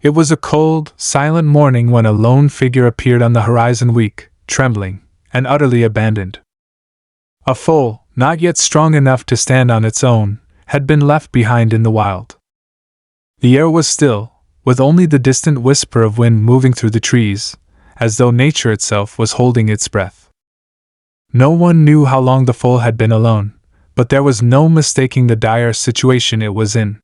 It was a cold, silent morning when a lone figure appeared on the horizon, weak, trembling, and utterly abandoned. A foal, not yet strong enough to stand on its own, had been left behind in the wild. The air was still, with only the distant whisper of wind moving through the trees, as though nature itself was holding its breath. No one knew how long the foal had been alone, but there was no mistaking the dire situation it was in.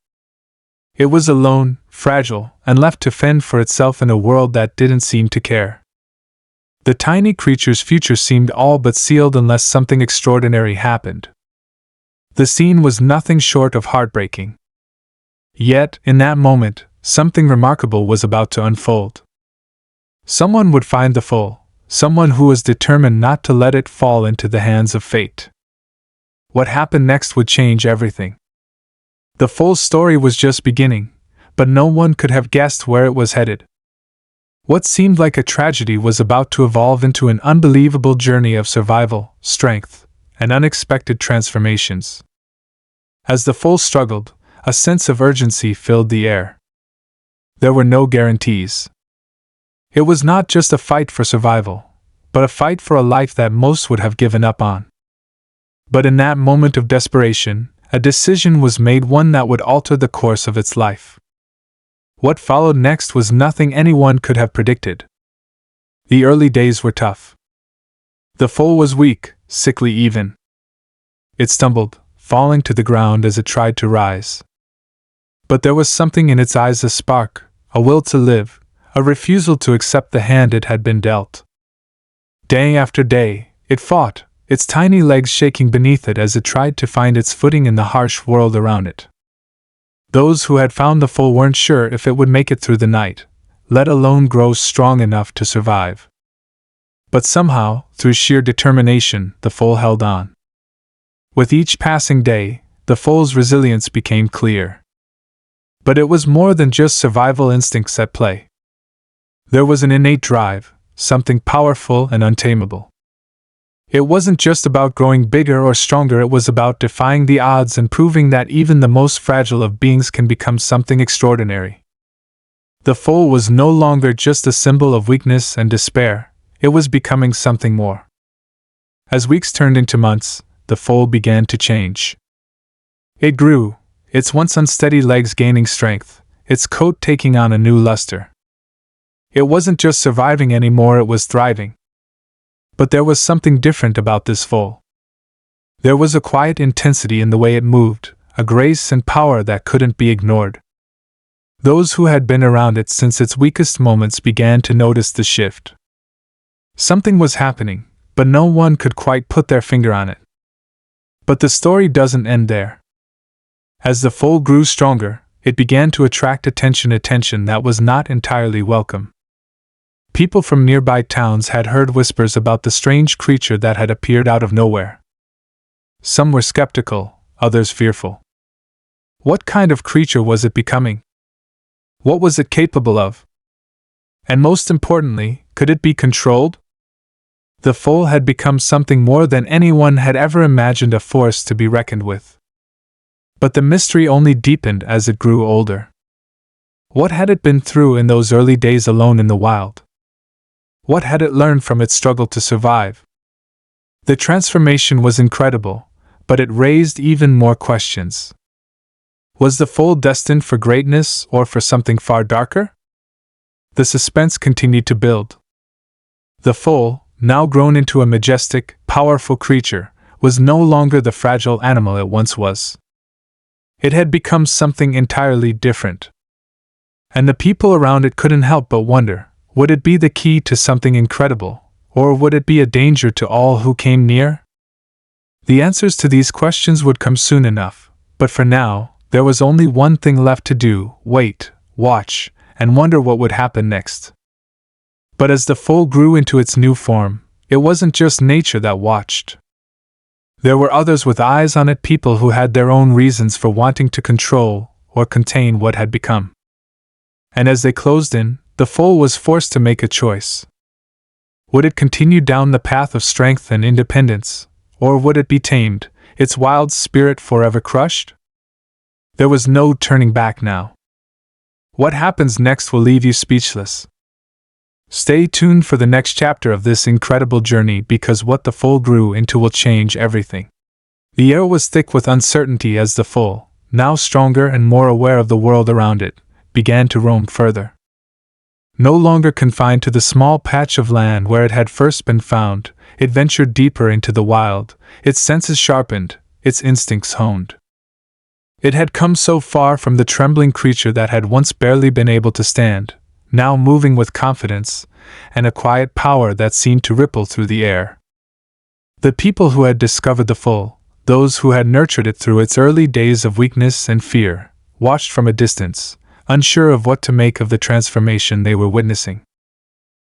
It was alone, fragile, and left to fend for itself in a world that didn't seem to care. The tiny creature's future seemed all but sealed unless something extraordinary happened. The scene was nothing short of heartbreaking. Yet, in that moment, something remarkable was about to unfold. Someone would find the foal, someone who was determined not to let it fall into the hands of fate. What happened next would change everything. The foal's story was just beginning, but no one could have guessed where it was headed. What seemed like a tragedy was about to evolve into an unbelievable journey of survival, strength, and unexpected transformations. As the foal struggled, a sense of urgency filled the air. There were no guarantees. It was not just a fight for survival, but a fight for a life that most would have given up on. But in that moment of desperation, a decision was made, one that would alter the course of its life. What followed next was nothing anyone could have predicted. The early days were tough. The foal was weak, sickly even. It stumbled, falling to the ground as it tried to rise. But there was something in its eyes, a spark, a will to live, a refusal to accept the hand it had been dealt. Day after day, it fought, its tiny legs shaking beneath it as it tried to find its footing in the harsh world around it. Those who had found the foal weren't sure if it would make it through the night, let alone grow strong enough to survive. But somehow, through sheer determination, the foal held on. With each passing day, the foal's resilience became clear. But it was more than just survival instincts at play. There was an innate drive, something powerful and untamable. It wasn't just about growing bigger or stronger, it was about defying the odds and proving that even the most fragile of beings can become something extraordinary. The foal was no longer just a symbol of weakness and despair, it was becoming something more. As weeks turned into months, the foal began to change. It grew, its once unsteady legs gaining strength, its coat taking on a new luster. It wasn't just surviving anymore, it was thriving. But there was something different about this foal. There was a quiet intensity in the way it moved, a grace and power that couldn't be ignored. Those who had been around it since its weakest moments began to notice the shift. Something was happening, but no one could quite put their finger on it. But the story doesn't end there. As the foal grew stronger, it began to attract attention that was not entirely welcome. People from nearby towns had heard whispers about the strange creature that had appeared out of nowhere. Some were skeptical, others fearful. What kind of creature was it becoming? What was it capable of? And most importantly, could it be controlled? The foal had become something more than anyone had ever imagined, a force to be reckoned with. But the mystery only deepened as it grew older. What had it been through in those early days alone in the wild? What had it learned from its struggle to survive? The transformation was incredible, but it raised even more questions. Was the foal destined for greatness or for something far darker? The suspense continued to build. The foal, now grown into a majestic, powerful creature, was no longer the fragile animal it once was. It had become something entirely different. And the people around it couldn't help but wonder, would it be the key to something incredible, or would it be a danger to all who came near? The answers to these questions would come soon enough, but for now, there was only one thing left to do: wait, watch, and wonder what would happen next. But as the foal grew into its new form, it wasn't just nature that watched. There were others with eyes on it, people who had their own reasons for wanting to control or contain what had become. And as they closed in, the foal was forced to make a choice. Would it continue down the path of strength and independence, or would it be tamed, its wild spirit forever crushed? There was no turning back now. What happens next will leave you speechless. Stay tuned for the next chapter of this incredible journey, because what the foal grew into will change everything. The air was thick with uncertainty as the foal, now stronger and more aware of the world around it, began to roam further. No longer confined to the small patch of land where it had first been found, it ventured deeper into the wild, its senses sharpened, its instincts honed. It had come so far from the trembling creature that had once barely been able to stand, now moving with confidence and a quiet power that seemed to ripple through the air. The people who had discovered the foal, those who had nurtured it through its early days of weakness and fear, watched from a distance, unsure of what to make of the transformation they were witnessing.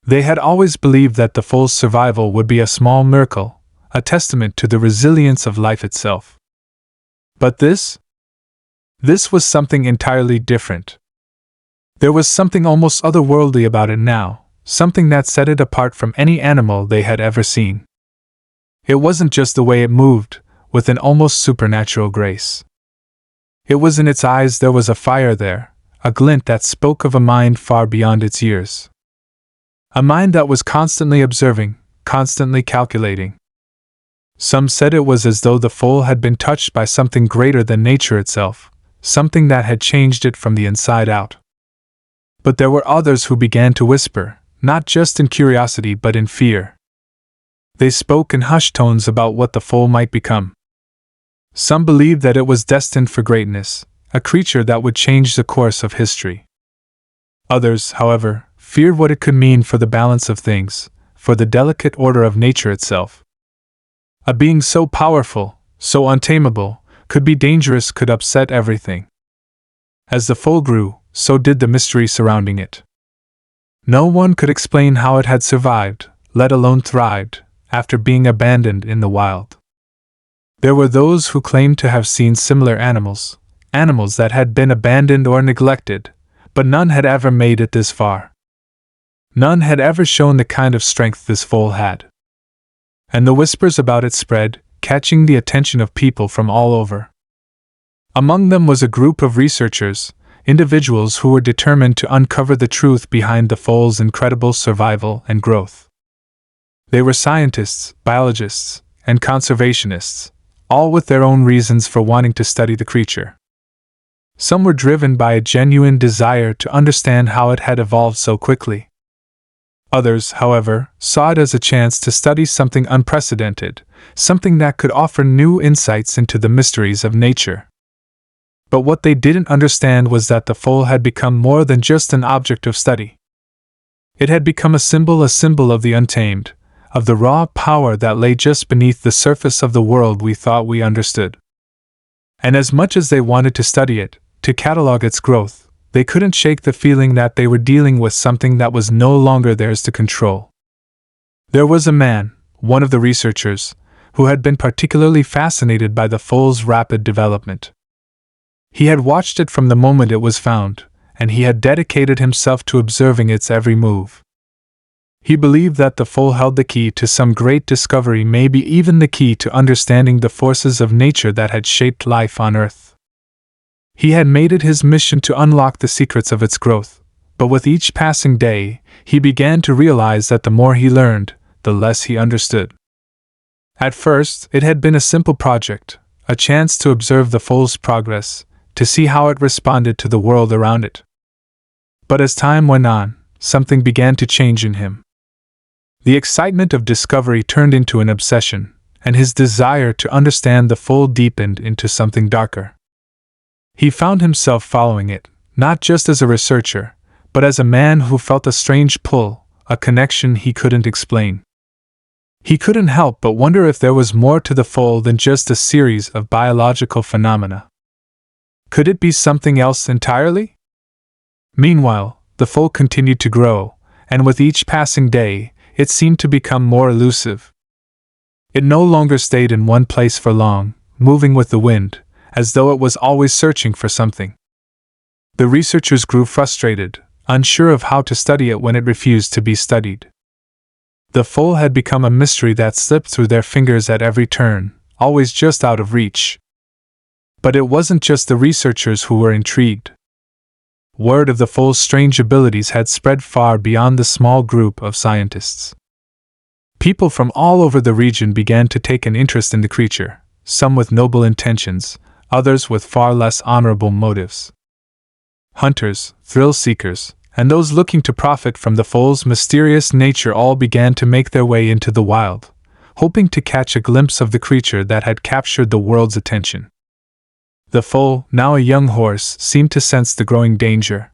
They had always believed that the foal's survival would be a small miracle, a testament to the resilience of life itself. But this was something entirely different. There was something almost otherworldly about it now, something that set it apart from any animal they had ever seen. It wasn't just the way it moved, with an almost supernatural grace. It was in its eyes. There was a fire there, a glint that spoke of a mind far beyond its years. A mind that was constantly observing, constantly calculating. Some said it was as though the foal had been touched by something greater than nature itself, something that had changed it from the inside out. But there were others who began to whisper, not just in curiosity but in fear. They spoke in hushed tones about what the foal might become. Some believed that it was destined for greatness, a creature that would change the course of history. Others, however, feared what it could mean for the balance of things, for the delicate order of nature itself. A being so powerful, so untamable, could be dangerous, could upset everything. As the foal grew, so did the mystery surrounding it. No one could explain how it had survived, let alone thrived, after being abandoned in the wild. There were those who claimed to have seen similar animals that had been abandoned or neglected, but none had ever made it this far. None had ever shown the kind of strength this foal had. And the whispers about it spread, catching the attention of people from all over. Among them was a group of researchers, individuals who were determined to uncover the truth behind the foal's incredible survival and growth. They were scientists, biologists, and conservationists, all with their own reasons for wanting to study the creature. Some were driven by a genuine desire to understand how it had evolved so quickly. Others, however, saw it as a chance to study something unprecedented, something that could offer new insights into the mysteries of nature. But what they didn't understand was that the foal had become more than just an object of study. It had become a symbol of the untamed, of the raw power that lay just beneath the surface of the world we thought we understood. And as much as they wanted to study it, to catalog its growth, they couldn't shake the feeling that they were dealing with something that was no longer theirs to control. There was a man, one of the researchers, who had been particularly fascinated by the foal's rapid development. He had watched it from the moment it was found, and he had dedicated himself to observing its every move. He believed that the foal held the key to some great discovery, maybe even the key to understanding the forces of nature that had shaped life on Earth. He had made it his mission to unlock the secrets of its growth, but with each passing day, he began to realize that the more he learned, the less he understood. At first, it had been a simple project, a chance to observe the foal's progress, to see how it responded to the world around it. But as time went on, something began to change in him. The excitement of discovery turned into an obsession, and his desire to understand the foal deepened into something darker. He found himself following it, not just as a researcher, but as a man who felt a strange pull, a connection he couldn't explain. He couldn't help but wonder if there was more to the foal than just a series of biological phenomena. Could it be something else entirely? Meanwhile, the foal continued to grow, and with each passing day, it seemed to become more elusive. It no longer stayed in one place for long, moving with the wind, as though it was always searching for something. The researchers grew frustrated, unsure of how to study it when it refused to be studied. The foal had become a mystery that slipped through their fingers at every turn, always just out of reach. But it wasn't just the researchers who were intrigued. Word of the foal's strange abilities had spread far beyond the small group of scientists. People from all over the region began to take an interest in the creature, some with noble intentions, others with far less honorable motives. Hunters, thrill-seekers, and those looking to profit from the foal's mysterious nature all began to make their way into the wild, hoping to catch a glimpse of the creature that had captured the world's attention. The foal, now a young horse, seemed to sense the growing danger.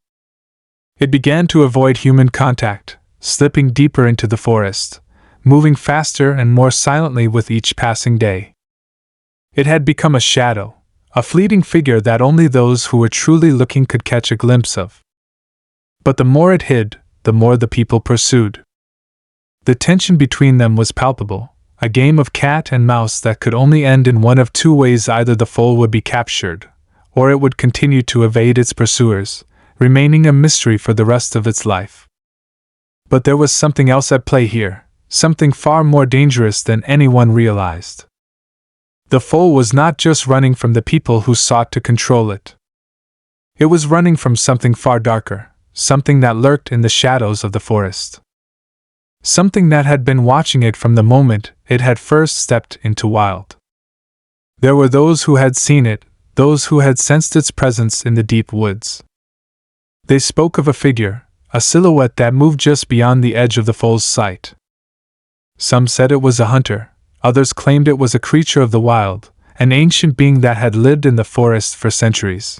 It began to avoid human contact, slipping deeper into the forest, moving faster and more silently with each passing day. It had become a shadow, a fleeting figure that only those who were truly looking could catch a glimpse of. But the more it hid, the more the people pursued. The tension between them was palpable, a game of cat and mouse that could only end in one of two ways: either the foal would be captured, or it would continue to evade its pursuers, remaining a mystery for the rest of its life. But there was something else at play here, something far more dangerous than anyone realized. The foal was not just running from the people who sought to control it. It was running from something far darker, something that lurked in the shadows of the forest. Something that had been watching it from the moment it had first stepped into wild. There were those who had seen it, those who had sensed its presence in the deep woods. They spoke of a figure, a silhouette that moved just beyond the edge of the foal's sight. Some said it was a hunter, others claimed it was a creature of the wild, an ancient being that had lived in the forest for centuries.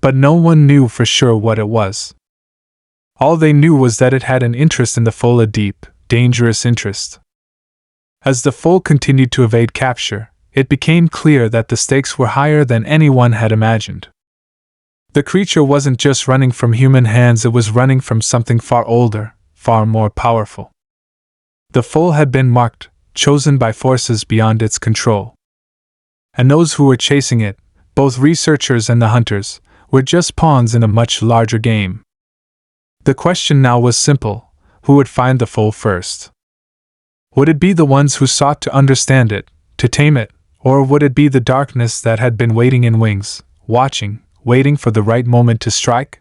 But no one knew for sure what it was. All they knew was that it had an interest in the foal, a deep, dangerous interest. As the foal continued to evade capture, it became clear that the stakes were higher than anyone had imagined. The creature wasn't just running from human hands, it was running from something far older, far more powerful. The foal had been marked, chosen by forces beyond its control. And those who were chasing it, both researchers and the hunters, were just pawns in a much larger game. The question now was simple: who would find the foal first? Would it be the ones who sought to understand it, to tame it, or would it be the darkness that had been waiting in wings, watching, waiting for the right moment to strike?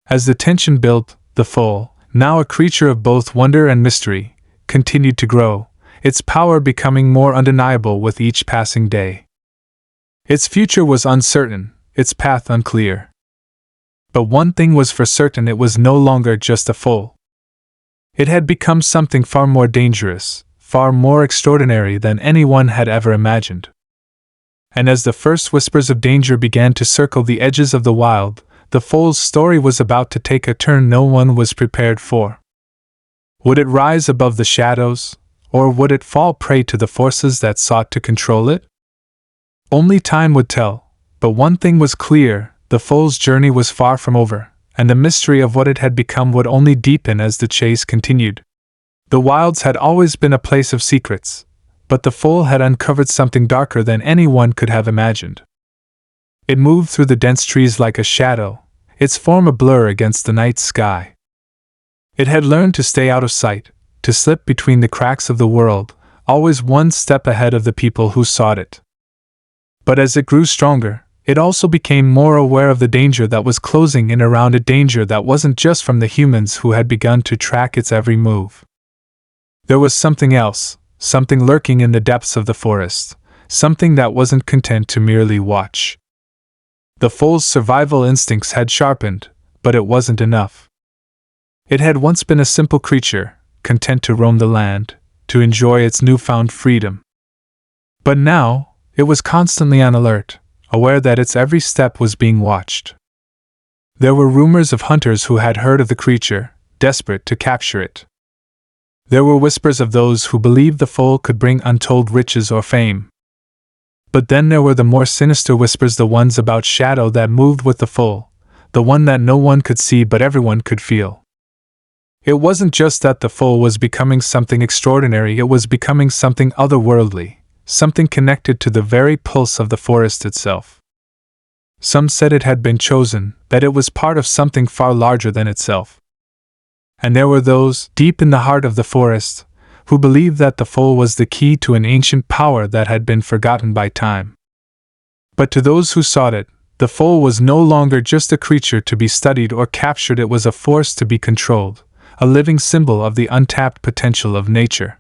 As the tension built, the foal, now a creature of both wonder and mystery, continued to grow, its power becoming more undeniable with each passing day. Its future was uncertain, its path unclear. But one thing was for certain: it was no longer just a foal. It had become something far more dangerous, far more extraordinary than anyone had ever imagined. And as the first whispers of danger began to circle the edges of the wild, the foal's story was about to take a turn no one was prepared for. Would it rise above the shadows, or would it fall prey to the forces that sought to control it? Only time would tell, but one thing was clear: the foal's journey was far from over, and the mystery of what it had become would only deepen as the chase continued. The wilds had always been a place of secrets, but the foal had uncovered something darker than anyone could have imagined. It moved through the dense trees like a shadow, its form a blur against the night sky. It had learned to stay out of sight, to slip between the cracks of the world, always one step ahead of the people who sought it. But as it grew stronger, it also became more aware of the danger that was closing in around it, danger that wasn't just from the humans who had begun to track its every move. There was something else, something lurking in the depths of the forest, something that wasn't content to merely watch. The foal's survival instincts had sharpened, but it wasn't enough. It had once been a simple creature, content to roam the land, to enjoy its newfound freedom. But now, it was constantly on alert, aware that its every step was being watched. There were rumors of hunters who had heard of the creature, desperate to capture it. There were whispers of those who believed the foal could bring untold riches or fame. But then there were the more sinister whispers, the ones about shadow that moved with the foal, the one that no one could see but everyone could feel. It wasn't just that the foal was becoming something extraordinary, it was becoming something otherworldly, something connected to the very pulse of the forest itself. Some said it had been chosen, that it was part of something far larger than itself. And there were those, deep in the heart of the forest, who believed that the foal was the key to an ancient power that had been forgotten by time. But to those who sought it, The foal was no longer just a creature to be studied or captured, it was a force to be controlled, a living symbol of the untapped potential of nature.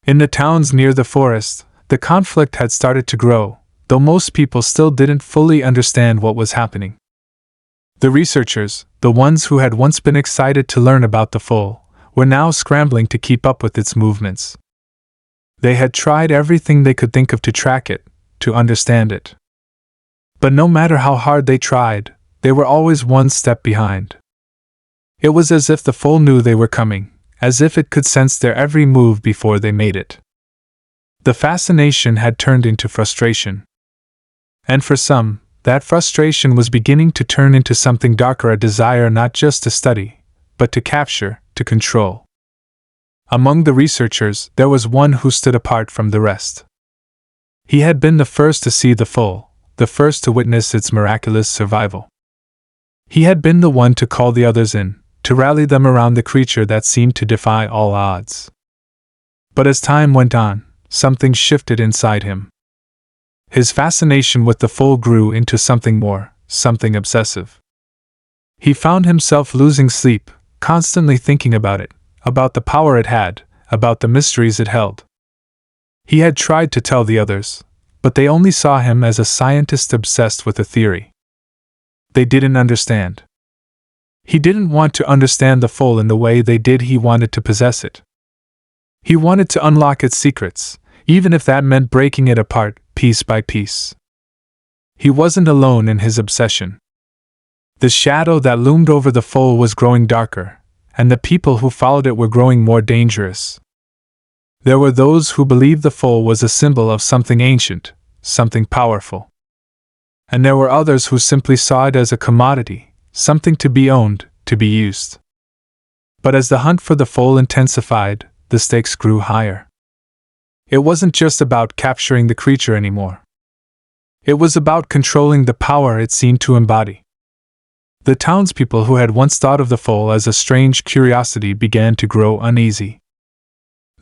In the towns near the forest, the conflict had started to grow, though most people still didn't fully understand what was happening. The researchers, the ones who had once been excited to learn about the foal, were now scrambling to keep up with its movements. They had tried everything they could think of to track it, to understand it. But no matter how hard they tried, they were always one step behind. It was as if the foal knew they were coming, as if it could sense their every move before they made it. The fascination had turned into frustration. And for some, that frustration was beginning to turn into something darker, a desire not just to study, but to capture, to control. Among the researchers, there was one who stood apart from the rest. He had been the first to see the foal, the first to witness its miraculous survival. He had been the one to call the others in, to rally them around the creature that seemed to defy all odds. But as time went on, something shifted inside him. His fascination with the foal grew into something more, something obsessive. He found himself losing sleep, constantly thinking about it, about the power it had, about the mysteries it held. He had tried to tell the others, but they only saw him as a scientist obsessed with a theory. They didn't understand. He didn't want to understand the foal in the way they did, he wanted to possess it. He wanted to unlock its secrets, even if that meant breaking it apart, piece by piece. He wasn't alone in his obsession. The shadow that loomed over the foal was growing darker, and the people who followed it were growing more dangerous. There were those who believed the foal was a symbol of something ancient, something powerful. And there were others who simply saw it as a commodity, something to be owned, to be used. But as the hunt for the foal intensified, the stakes grew higher. It wasn't just about capturing the creature anymore. It was about controlling the power it seemed to embody. The townspeople who had once thought of the foal as a strange curiosity began to grow uneasy.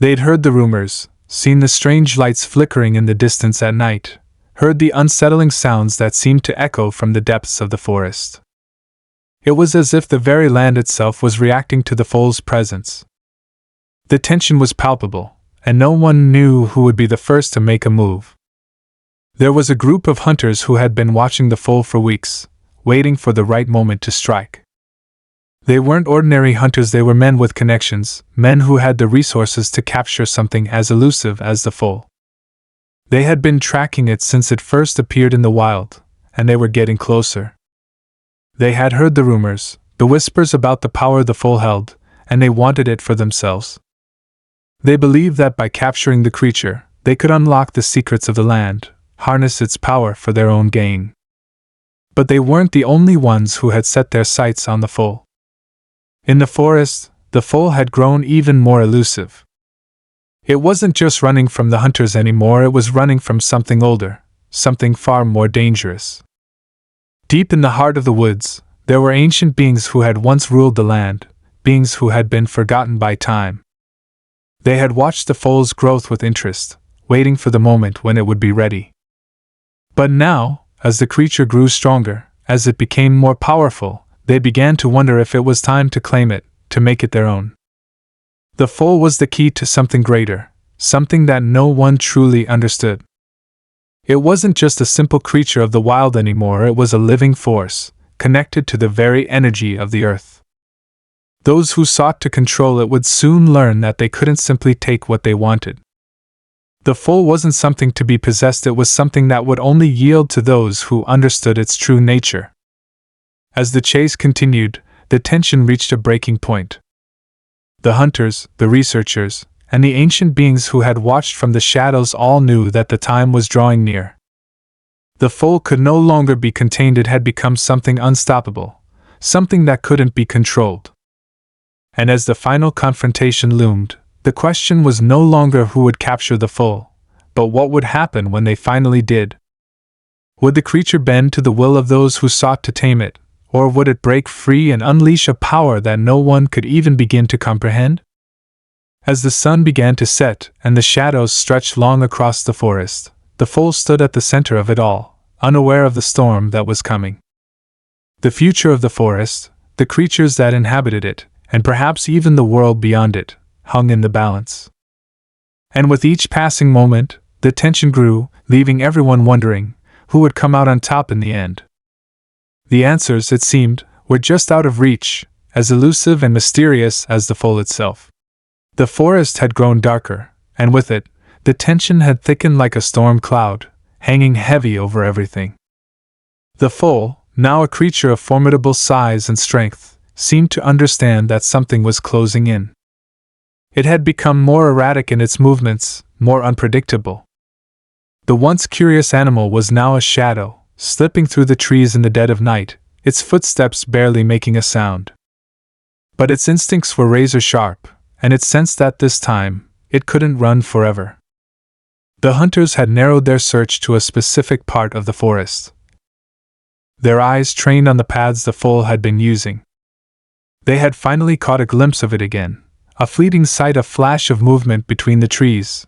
They'd heard the rumors, seen the strange lights flickering in the distance at night, heard the unsettling sounds that seemed to echo from the depths of the forest. It was as if the very land itself was reacting to the foal's presence. The tension was palpable, and no one knew who would be the first to make a move. There was a group of hunters who had been watching the foal for weeks, waiting for the right moment to strike. They weren't ordinary hunters, they were men with connections, men who had the resources to capture something as elusive as the foal. They had been tracking it since it first appeared in the wild, and they were getting closer. They had heard the rumors, the whispers about the power the foal held, and they wanted it for themselves. They believed that by capturing the creature, they could unlock the secrets of the land, harness its power for their own gain. But they weren't the only ones who had set their sights on the foal. In the forest, the foal had grown even more elusive. It wasn't just running from the hunters anymore, it was running from something older, something far more dangerous. Deep in the heart of the woods, there were ancient beings who had once ruled the land, beings who had been forgotten by time. They had watched the foal's growth with interest, waiting for the moment when it would be ready. But now, as the creature grew stronger, as it became more powerful, they began to wonder if it was time to claim it, to make it their own. The foal was the key to something greater, something that no one truly understood. It wasn't just a simple creature of the wild anymore, it was a living force, connected to the very energy of the earth. Those who sought to control it would soon learn that they couldn't simply take what they wanted. The foal wasn't something to be possessed, it was something that would only yield to those who understood its true nature. As the chase continued, the tension reached a breaking point. The hunters, the researchers, and the ancient beings who had watched from the shadows all knew that the time was drawing near. The foal could no longer be contained, it had become something unstoppable, something that couldn't be controlled. And as the final confrontation loomed, the question was no longer who would capture the foal, but what would happen when they finally did. Would the creature bend to the will of those who sought to tame it, or would it break free and unleash a power that no one could even begin to comprehend? As the sun began to set and the shadows stretched long across the forest, the foal stood at the center of it all, unaware of the storm that was coming. The future of the forest, the creatures that inhabited it, and perhaps even the world beyond it, hung in the balance. And with each passing moment, the tension grew, leaving everyone wondering who would come out on top in the end. The answers, it seemed, were just out of reach, as elusive and mysterious as the foal itself. The forest had grown darker, and with it, the tension had thickened like a storm cloud, hanging heavy over everything. The foal, now a creature of formidable size and strength, seemed to understand that something was closing in. It had become more erratic in its movements, more unpredictable. The once curious animal was now a shadow, slipping through the trees in the dead of night, its footsteps barely making a sound. But its instincts were razor sharp, and it sensed that this time, it couldn't run forever. The hunters had narrowed their search to a specific part of the forest. Their eyes trained on the paths the foal had been using. They had finally caught a glimpse of it again, a fleeting sight, a flash of movement between the trees.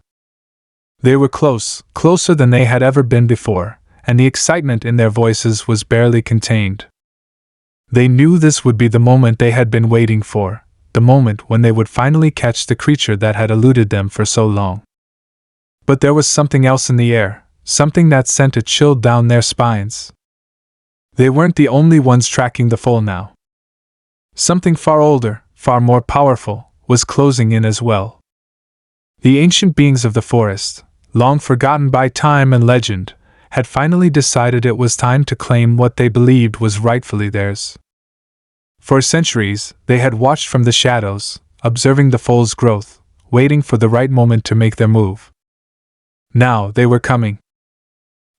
They were close, closer than they had ever been before, and the excitement in their voices was barely contained. They knew this would be the moment they had been waiting for, the moment when they would finally catch the creature that had eluded them for so long. But there was something else in the air, something that sent a chill down their spines. They weren't the only ones tracking the foal now. Something far older, far more powerful, was closing in as well. The ancient beings of the forest, long forgotten by time and legend, had finally decided it was time to claim what they believed was rightfully theirs. For centuries, they had watched from the shadows, observing the foal's growth, waiting for the right moment to make their move. Now they were coming.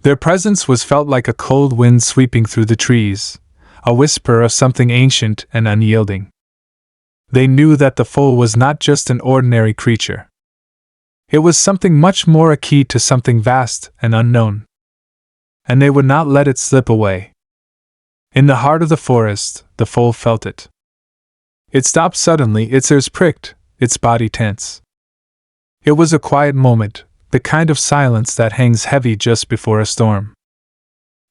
Their presence was felt like a cold wind sweeping through the trees, a whisper of something ancient and unyielding. They knew that the foal was not just an ordinary creature. It was something much more akin to something vast and unknown. And they would not let it slip away. In the heart of the forest, the foal felt it. It stopped suddenly, its ears pricked, its body tense. It was a quiet moment, the kind of silence that hangs heavy just before a storm.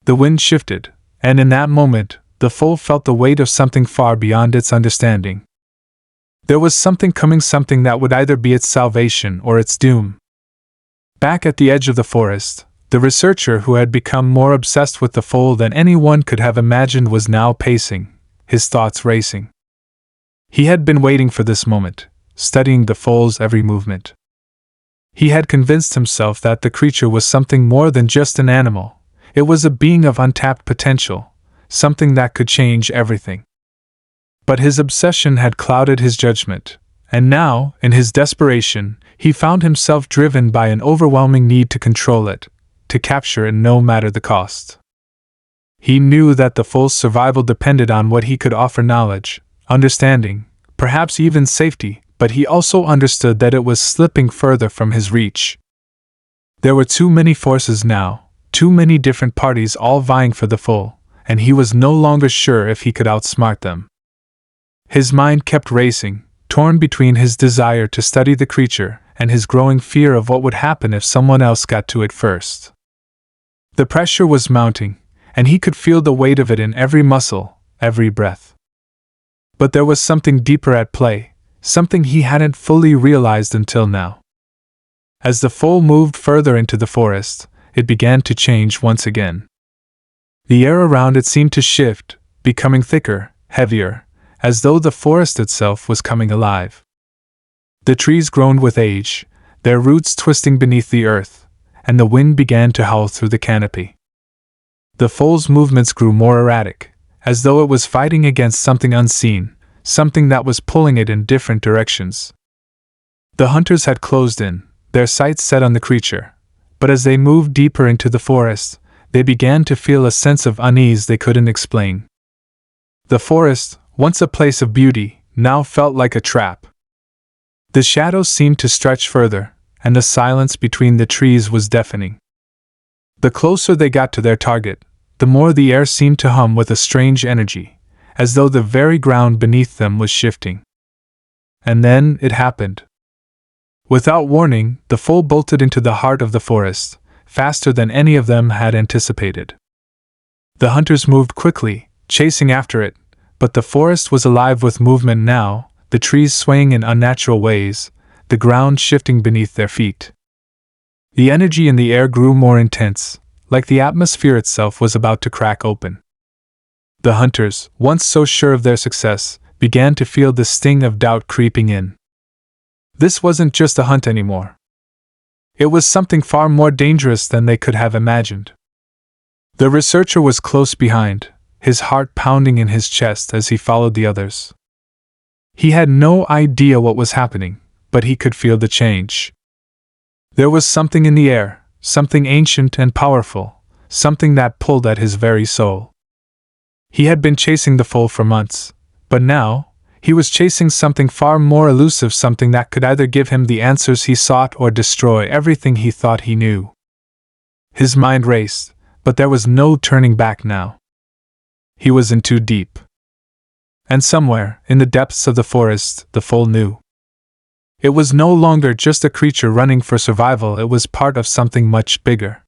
The wind shifted, and in that moment, the foal felt the weight of something far beyond its understanding. There was something coming, something that would either be its salvation or its doom. Back at the edge of the forest, the researcher who had become more obsessed with the foal than anyone could have imagined was now pacing, his thoughts racing. He had been waiting for this moment, studying the foal's every movement. He had convinced himself that the creature was something more than just an animal. It was a being of untapped potential, something that could change everything. But his obsession had clouded his judgment, and now, in his desperation, he found himself driven by an overwhelming need to control it, to capture it no matter the cost. He knew that the foal's survival depended on what he could offer: knowledge, understanding, perhaps even safety, but he also understood that it was slipping further from his reach. There were too many forces now, too many different parties all vying for the foal, and he was no longer sure if he could outsmart them. His mind kept racing, torn between his desire to study the creature and his growing fear of what would happen if someone else got to it first. The pressure was mounting, and he could feel the weight of it in every muscle, every breath. But there was something deeper at play, something he hadn't fully realized until now. As the foal moved further into the forest, it began to change once again. The air around it seemed to shift, becoming thicker, heavier, as though the forest itself was coming alive. The trees groaned with age, their roots twisting beneath the earth, and the wind began to howl through the canopy. The foal's movements grew more erratic, as though it was fighting against something unseen, something that was pulling it in different directions. The hunters had closed in, their sights set on the creature, but as they moved deeper into the forest, they began to feel a sense of unease they couldn't explain. The forest, once a place of beauty, now felt like a trap. The shadows seemed to stretch further, and the silence between the trees was deafening. The closer they got to their target, the more the air seemed to hum with a strange energy, as though the very ground beneath them was shifting. And then it happened. Without warning, the foal bolted into the heart of the forest, faster than any of them had anticipated. The hunters moved quickly, chasing after it, but the forest was alive with movement now, the trees swaying in unnatural ways, the ground shifting beneath their feet. The energy in the air grew more intense, like the atmosphere itself was about to crack open. The hunters, once so sure of their success, began to feel the sting of doubt creeping in. This wasn't just a hunt anymore. It was something far more dangerous than they could have imagined. The researcher was close behind, his heart pounding in his chest as he followed the others. He had no idea what was happening, but he could feel the change. There was something in the air, something ancient and powerful, something that pulled at his very soul. He had been chasing the foal for months, but now, he was chasing something far more elusive, something that could either give him the answers he sought or destroy everything he thought he knew. His mind raced, but there was no turning back now. He was in too deep. And somewhere, in the depths of the forest, the foal knew. It was no longer just a creature running for survival, it was part of something much bigger.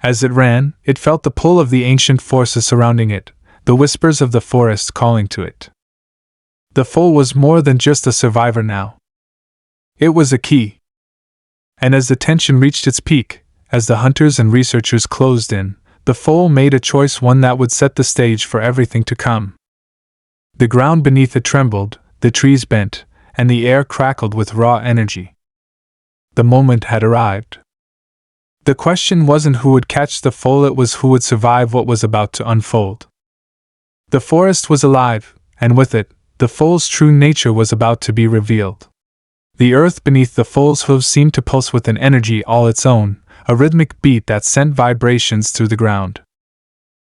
As it ran, it felt the pull of the ancient forces surrounding it, the whispers of the forest calling to it. The foal was more than just a survivor now. It was a key. And as the tension reached its peak, as the hunters and researchers closed in, the foal made a choice, one that would set the stage for everything to come. The ground beneath it trembled, the trees bent, and the air crackled with raw energy. The moment had arrived. The question wasn't who would catch the foal, it was who would survive what was about to unfold. The forest was alive, and with it, the foal's true nature was about to be revealed. The earth beneath the foal's hooves seemed to pulse with an energy all its own, a rhythmic beat that sent vibrations through the ground.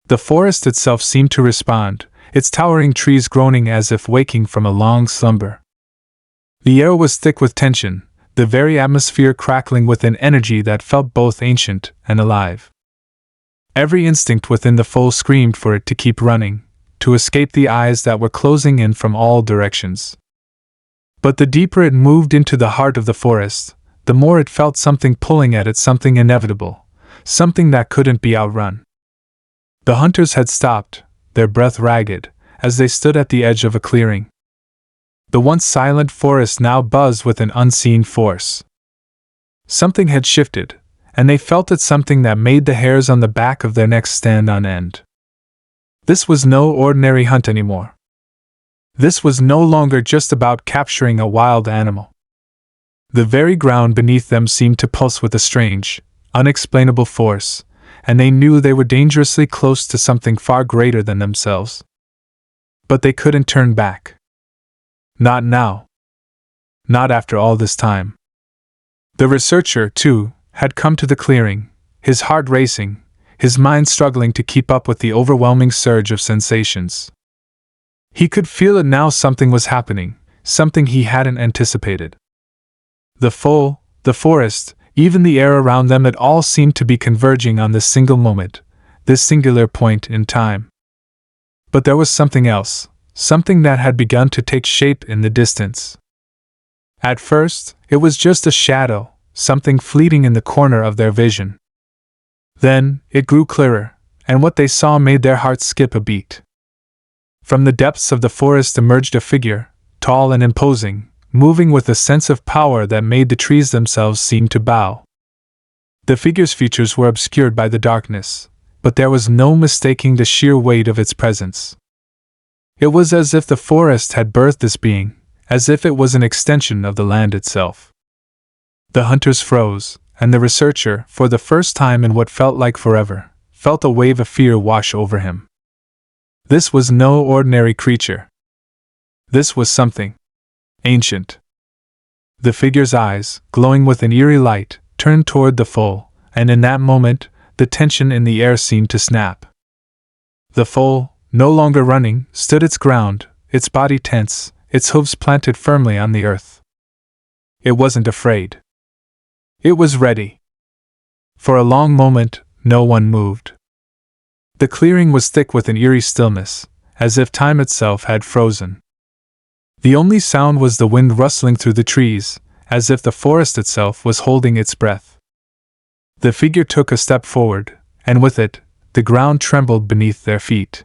The forest itself seemed to respond, its towering trees groaning as if waking from a long slumber. The air was thick with tension, the very atmosphere crackling with an energy that felt both ancient and alive. Every instinct within the foal screamed for it to keep running, to escape the eyes that were closing in from all directions. But the deeper it moved into the heart of the forest, the more it felt something pulling at it, something inevitable, something that couldn't be outrun. The hunters had stopped, their breath ragged, as they stood at the edge of a clearing. The once silent forest now buzzed with an unseen force. Something had shifted, and they felt it, something that made the hairs on the back of their necks stand on end. This was no ordinary hunt anymore. This was no longer just about capturing a wild animal. The very ground beneath them seemed to pulse with a strange, unexplainable force, and they knew they were dangerously close to something far greater than themselves. But they couldn't turn back. Not now. Not after all this time. The researcher, too, had come to the clearing, his heart racing, his mind struggling to keep up with the overwhelming surge of sensations. He could feel it now, something was happening, something he hadn't anticipated. The foal, the forest, even the air around them, it all seemed to be converging on this single moment, this singular point in time. But there was something else, something that had begun to take shape in the distance. At first, it was just a shadow, something fleeting in the corner of their vision. Then, it grew clearer, and what they saw made their hearts skip a beat. From the depths of the forest emerged a figure, tall and imposing, moving with a sense of power that made the trees themselves seem to bow. The figure's features were obscured by the darkness, but there was no mistaking the sheer weight of its presence. It was as if the forest had birthed this being, as if it was an extension of the land itself. The hunters froze, and the researcher, for the first time in what felt like forever, felt a wave of fear wash over him. This was no ordinary creature. This was something ancient. The figure's eyes, glowing with an eerie light, turned toward the foal, and in that moment, the tension in the air seemed to snap. The foal, no longer running, stood its ground, its body tense, its hooves planted firmly on the earth. It wasn't afraid. It was ready. For a long moment, no one moved. The clearing was thick with an eerie stillness, as if time itself had frozen. The only sound was the wind rustling through the trees, as if the forest itself was holding its breath. The figure took a step forward, and with it, the ground trembled beneath their feet.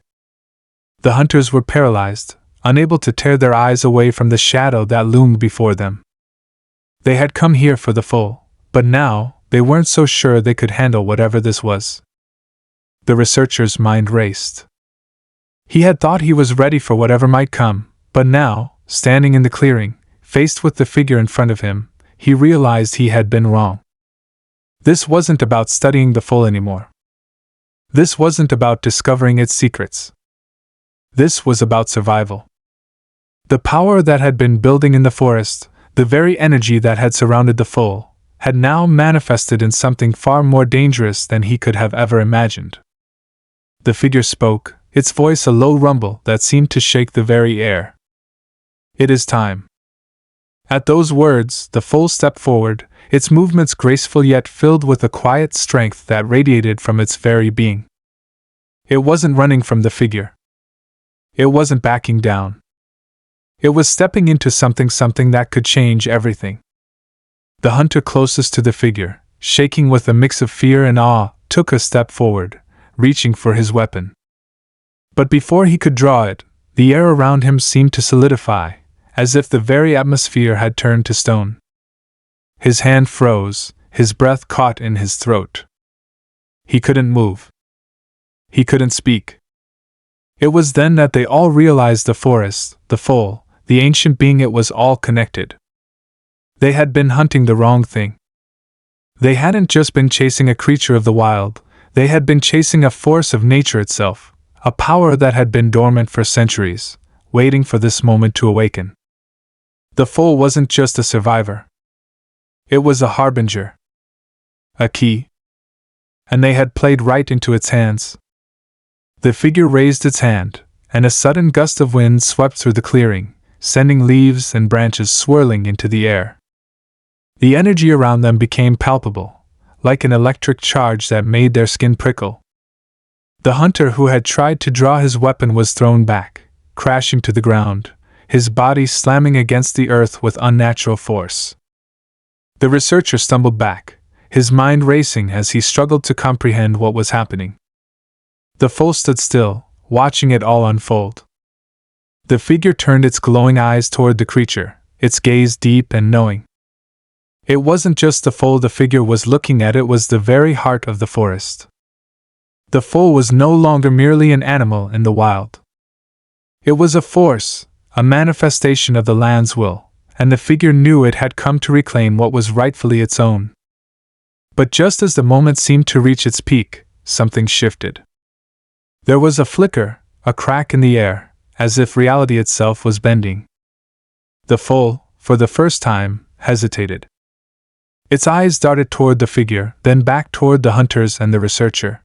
The hunters were paralyzed, unable to tear their eyes away from the shadow that loomed before them. They had come here for the foal, but now, they weren't so sure they could handle whatever this was. The researcher's mind raced. He had thought he was ready for whatever might come, but now, standing in the clearing, faced with the figure in front of him, he realized he had been wrong. This wasn't about studying the foal anymore. This wasn't about discovering its secrets. This was about survival. The power that had been building in the forest, the very energy that had surrounded the foal, had now manifested in something far more dangerous than he could have ever imagined. The figure spoke, its voice a low rumble that seemed to shake the very air. "It is time." At those words, the foal stepped forward, its movements graceful yet filled with a quiet strength that radiated from its very being. It wasn't running from the figure. It wasn't backing down. It was stepping into something that could change everything. The hunter closest to the figure, shaking with a mix of fear and awe, took a step forward, reaching for his weapon. But before he could draw it, the air around him seemed to solidify, as if the very atmosphere had turned to stone. His hand froze, his breath caught in his throat. He couldn't move. He couldn't speak. It was then that they all realized the forest, the foal, the ancient being, it was all connected. They had been hunting the wrong thing. They hadn't just been chasing a creature of the wild, they had been chasing a force of nature itself, a power that had been dormant for centuries, waiting for this moment to awaken. The foal wasn't just a survivor. It was a harbinger. A key. And they had played right into its hands. The figure raised its hand, and a sudden gust of wind swept through the clearing, sending leaves and branches swirling into the air. The energy around them became palpable, like an electric charge that made their skin prickle. The hunter who had tried to draw his weapon was thrown back, crashing to the ground, his body slamming against the earth with unnatural force. The researcher stumbled back, his mind racing as he struggled to comprehend what was happening. The foal stood still, watching it all unfold. The figure turned its glowing eyes toward the creature, its gaze deep and knowing. It wasn't just the foal the figure was looking at, it was the very heart of the forest. The foal was no longer merely an animal in the wild. It was a force, a manifestation of the land's will, and the figure knew it had come to reclaim what was rightfully its own. But just as the moment seemed to reach its peak, something shifted. There was a flicker, a crack in the air, as if reality itself was bending. The foal, for the first time, hesitated. Its eyes darted toward the figure, then back toward the hunters and the researcher.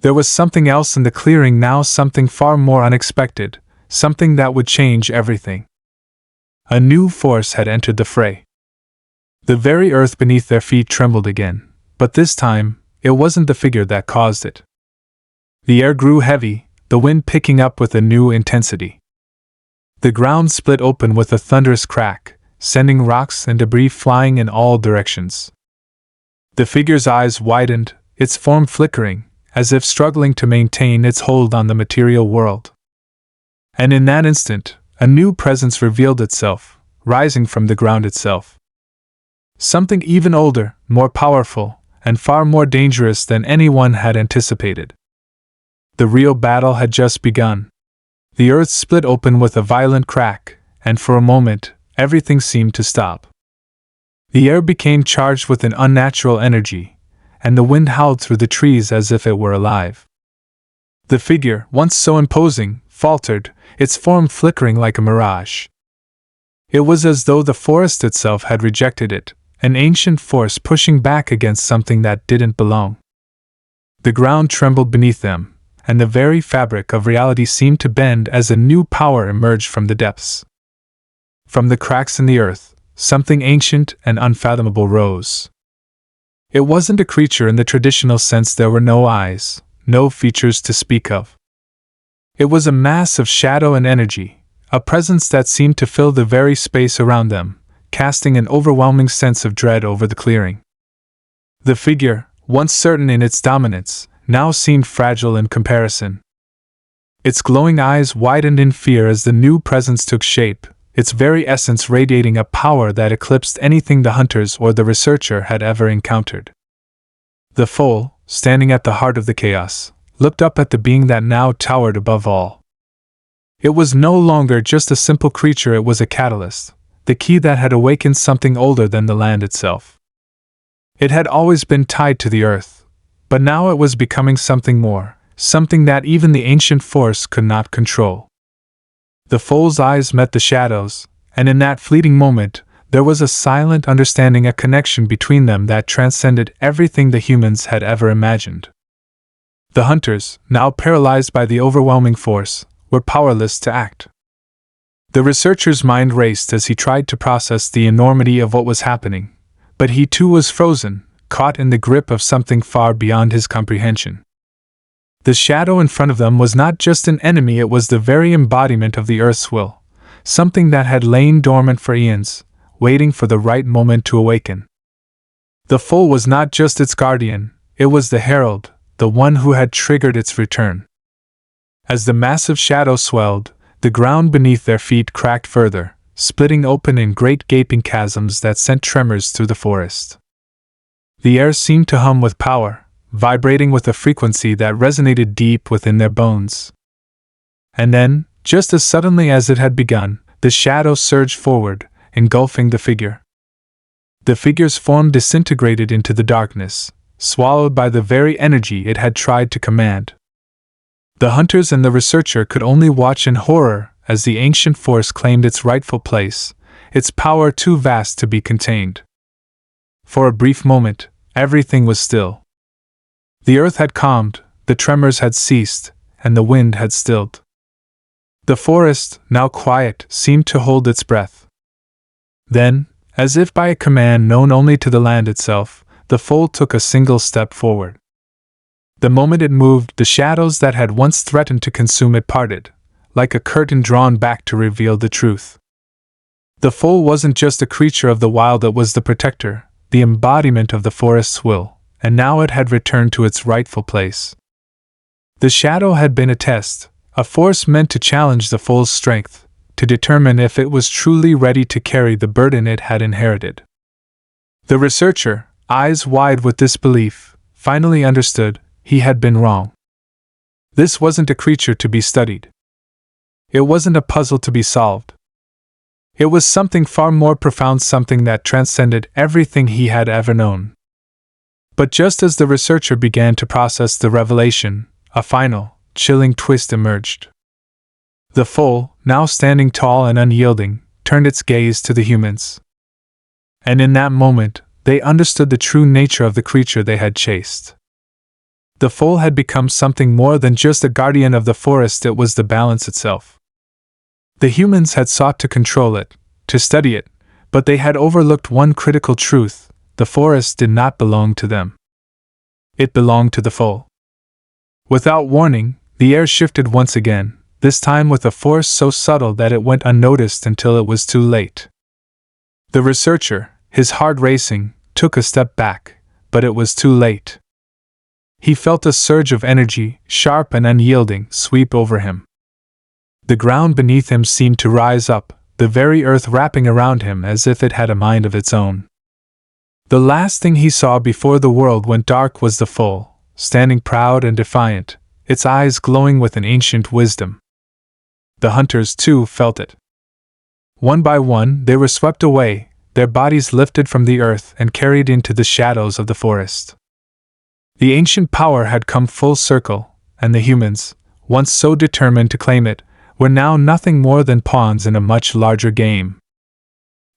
There was something else in the clearing now, something far more unexpected, something that would change everything. A new force had entered the fray. The very earth beneath their feet trembled again, but this time, it wasn't the figure that caused it. The air grew heavy, the wind picking up with a new intensity. The ground split open with a thunderous crack, sending rocks and debris flying in all directions. The figure's eyes widened, its form flickering, as if struggling to maintain its hold on the material world. And in that instant, a new presence revealed itself, rising from the ground itself. Something even older, more powerful, and far more dangerous than anyone had anticipated. The real battle had just begun. The earth split open with a violent crack, and for a moment, everything seemed to stop. The air became charged with an unnatural energy, and the wind howled through the trees as if it were alive. The figure, once so imposing, faltered, its form flickering like a mirage. It was as though the forest itself had rejected it, an ancient force pushing back against something that didn't belong. The ground trembled beneath them, and the very fabric of reality seemed to bend as a new power emerged from the depths. From the cracks in the earth, something ancient and unfathomable rose. It wasn't a creature in the traditional sense. There were no eyes, no features to speak of. It was a mass of shadow and energy, a presence that seemed to fill the very space around them, casting an overwhelming sense of dread over the clearing. The figure, once certain in its dominance, now seemed fragile in comparison. Its glowing eyes widened in fear as the new presence took shape, its very essence radiating a power that eclipsed anything the hunters or the researcher had ever encountered. The foal, standing at the heart of the chaos, looked up at the being that now towered above all. It was no longer just a simple creature, it was a catalyst, the key that had awakened something older than the land itself. It had always been tied to the earth, but now it was becoming something more, something that even the ancient force could not control. The foal's eyes met the shadows, and in that fleeting moment, there was a silent understanding, a connection between them that transcended everything the humans had ever imagined. The hunters, now paralyzed by the overwhelming force, were powerless to act. The researcher's mind raced as he tried to process the enormity of what was happening, but he too was frozen, caught in the grip of something far beyond his comprehension. The shadow in front of them was not just an enemy, it was the very embodiment of the Earth's will, something that had lain dormant for eons, waiting for the right moment to awaken. The foal was not just its guardian, it was the herald, the one who had triggered its return. As the massive shadow swelled, the ground beneath their feet cracked further, splitting open in great gaping chasms that sent tremors through the forest. The air seemed to hum with power, vibrating with a frequency that resonated deep within their bones. And then, just as suddenly as it had begun, the shadow surged forward, engulfing the figure. The figure's form disintegrated into the darkness, swallowed by the very energy it had tried to command. The hunters and the researcher could only watch in horror as the ancient force claimed its rightful place, its power too vast to be contained. For a brief moment, everything was still. The earth had calmed, the tremors had ceased, and the wind had stilled. The forest, now quiet, seemed to hold its breath. Then, as if by a command known only to the land itself, the foal took a single step forward. The moment it moved, the shadows that had once threatened to consume it parted, like a curtain drawn back to reveal the truth. The foal wasn't just a creature of the wild, it was the protector, the embodiment of the forest's will, and now it had returned to its rightful place. The shadow had been a test, a force meant to challenge the foal's strength, to determine if it was truly ready to carry the burden it had inherited. The researcher, eyes wide with disbelief, finally understood he had been wrong. This wasn't a creature to be studied. It wasn't a puzzle to be solved. It was something far more profound, something that transcended everything he had ever known. But just as the researcher began to process the revelation, a final, chilling twist emerged. The foal, now standing tall and unyielding, turned its gaze to the humans. And in that moment, they understood the true nature of the creature they had chased. The foal had become something more than just a guardian of the forest, it was the balance itself. The humans had sought to control it, to study it, but they had overlooked one critical truth: the forest did not belong to them. It belonged to the foal. Without warning, the air shifted once again, this time with a force so subtle that it went unnoticed until it was too late. The researcher, his heart racing, took a step back, but it was too late. He felt a surge of energy, sharp and unyielding, sweep over him. The ground beneath him seemed to rise up, the very earth wrapping around him as if it had a mind of its own. The last thing he saw before the world went dark was the foal, standing proud and defiant, its eyes glowing with an ancient wisdom. The hunters, too, felt it. One by one, they were swept away, their bodies lifted from the earth and carried into the shadows of the forest. The ancient power had come full circle, and the humans, once so determined to claim it, were now nothing more than pawns in a much larger game.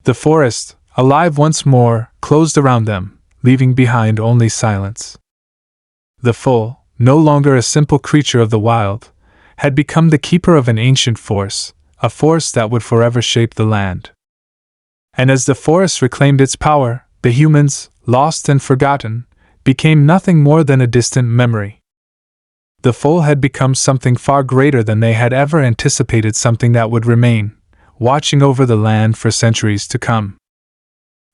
The forest, alive once more, closed around them, leaving behind only silence. The foal, no longer a simple creature of the wild, had become the keeper of an ancient force, a force that would forever shape the land. And as the forest reclaimed its power, the humans, lost and forgotten, became nothing more than a distant memory. The foal had become something far greater than they had ever anticipated, something that would remain, watching over the land for centuries to come.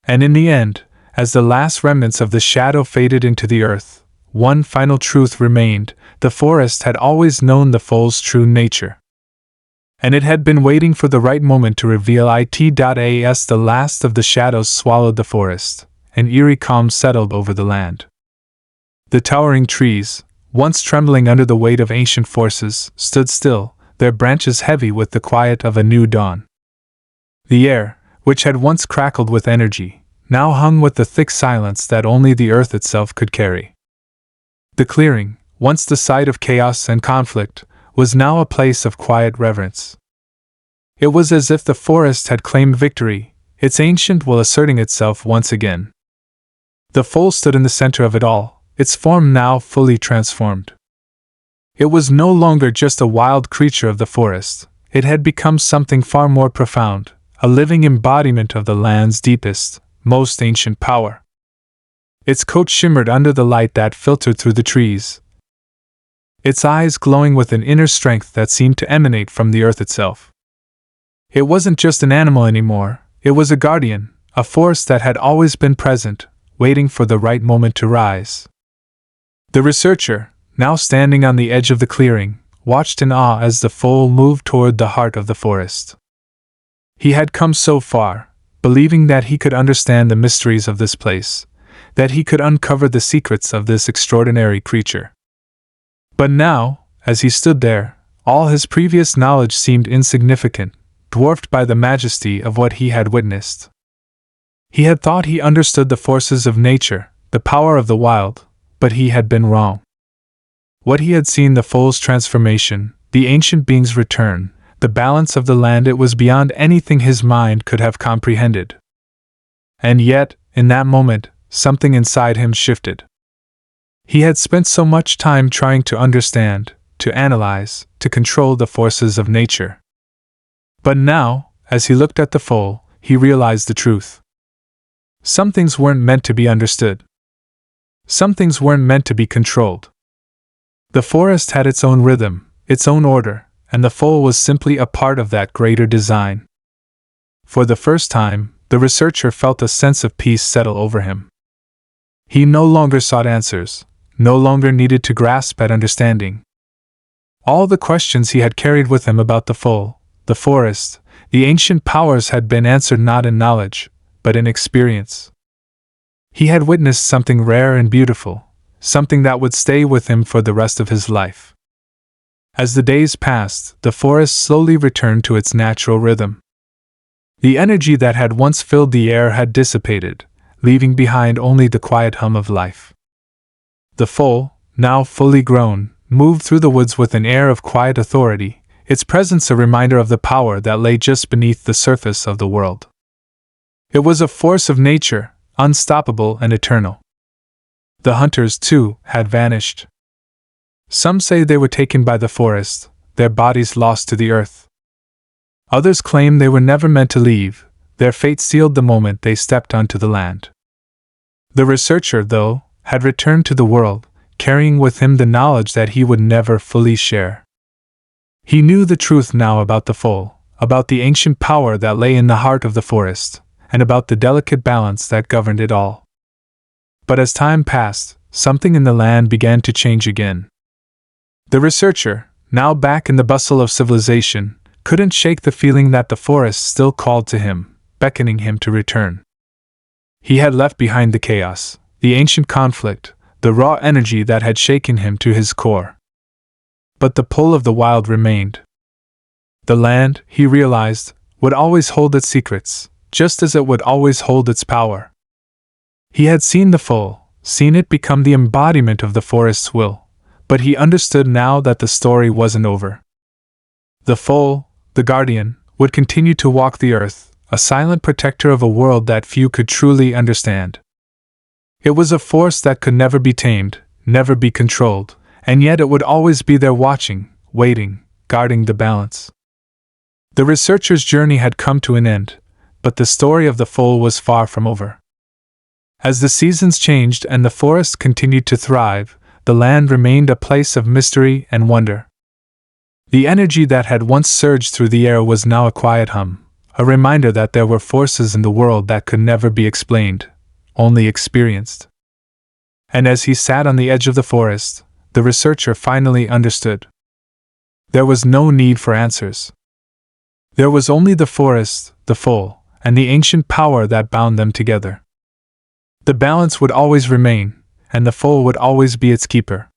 And in the end, as the last remnants of the shadow faded into the earth, one final truth remained: the forest had always known the foal's true nature. And it had been waiting for the right moment to reveal it. As the last of the shadows swallowed the forest, an eerie calm settled over the land. The towering trees, once trembling under the weight of ancient forces, stood still, their branches heavy with the quiet of a new dawn. The air, which had once crackled with energy, now hung with the thick silence that only the earth itself could carry. The clearing, once the site of chaos and conflict, was now a place of quiet reverence. It was as if the forest had claimed victory, its ancient will asserting itself once again. The foal stood in the center of it all, its form now fully transformed. It was no longer just a wild creature of the forest, it had become something far more profound, a living embodiment of the land's deepest, most ancient power. Its coat shimmered under the light that filtered through the trees, its eyes glowing with an inner strength that seemed to emanate from the earth itself. It wasn't just an animal anymore, it was a guardian, a force that had always been present, waiting for the right moment to rise. The researcher, now standing on the edge of the clearing, watched in awe as the foal moved toward the heart of the forest. He had come so far, believing that he could understand the mysteries of this place, that he could uncover the secrets of this extraordinary creature. But now, as he stood there, all his previous knowledge seemed insignificant, dwarfed by the majesty of what he had witnessed. He had thought he understood the forces of nature, the power of the wild, but he had been wrong. What he had seen, the foal's transformation, the ancient being's return, the balance of the land, it was beyond anything his mind could have comprehended. And yet, in that moment, something inside him shifted. He had spent so much time trying to understand, to analyze, to control the forces of nature. But now, as he looked at the foal, he realized the truth. Some things weren't meant to be understood. Some things weren't meant to be controlled. The forest had its own rhythm, its own order, and the foal was simply a part of that greater design. For the first time, the researcher felt a sense of peace settle over him. He no longer sought answers, no longer needed to grasp at understanding. All the questions he had carried with him about the foal, the forest, the ancient powers had been answered not in knowledge, but in experience. He had witnessed something rare and beautiful, something that would stay with him for the rest of his life. As the days passed, the forest slowly returned to its natural rhythm. The energy that had once filled the air had dissipated, leaving behind only the quiet hum of life. The foal, now fully grown, moved through the woods with an air of quiet authority, its presence a reminder of the power that lay just beneath the surface of the world. It was a force of nature, unstoppable and eternal. The hunters, too, had vanished. Some say they were taken by the forest, their bodies lost to the earth. Others claim they were never meant to leave, their fate sealed the moment they stepped onto the land. The researcher, though, had returned to the world, carrying with him the knowledge that he would never fully share. He knew the truth now about the foal, about the ancient power that lay in the heart of the forest, and about the delicate balance that governed it all. But as time passed, something in the land began to change again. The researcher, now back in the bustle of civilization, couldn't shake the feeling that the forest still called to him, beckoning him to return. He had left behind the chaos, the ancient conflict, the raw energy that had shaken him to his core. But the pull of the wild remained. The land, he realized, would always hold its secrets, just as it would always hold its power. He had seen the foal, seen it become the embodiment of the forest's will, but he understood now that the story wasn't over. The foal, the guardian, would continue to walk the earth, a silent protector of a world that few could truly understand. It was a force that could never be tamed, never be controlled, and yet it would always be there watching, waiting, guarding the balance. The researcher's journey had come to an end, but the story of the foal was far from over. As the seasons changed and the forest continued to thrive, the land remained a place of mystery and wonder. The energy that had once surged through the air was now a quiet hum, a reminder that there were forces in the world that could never be explained, only experienced. And as he sat on the edge of the forest, the researcher finally understood. There was no need for answers. There was only the forest, the foal, and the ancient power that bound them together. The balance would always remain, and the foal would always be its keeper.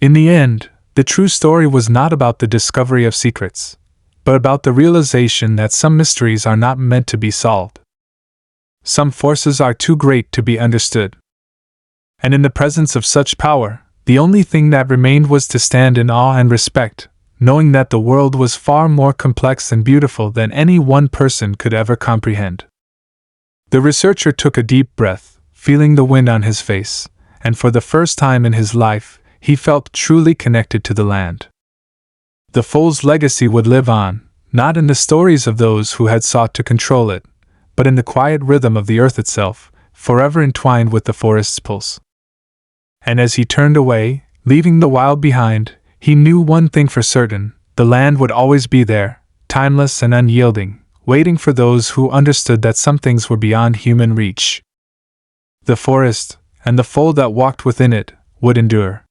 In the end, the true story was not about the discovery of secrets, but about the realization that some mysteries are not meant to be solved. Some forces are too great to be understood. And in the presence of such power, the only thing that remained was to stand in awe and respect, knowing that the world was far more complex and beautiful than any one person could ever comprehend. The researcher took a deep breath, feeling the wind on his face, and for the first time in his life, he felt truly connected to the land. The foal's legacy would live on, not in the stories of those who had sought to control it, but in the quiet rhythm of the earth itself, forever entwined with the forest's pulse. And as he turned away, leaving the wild behind, he knew one thing for certain: the land would always be there, timeless and unyielding, waiting for those who understood that some things were beyond human reach. The forest, and the foal that walked within it, would endure.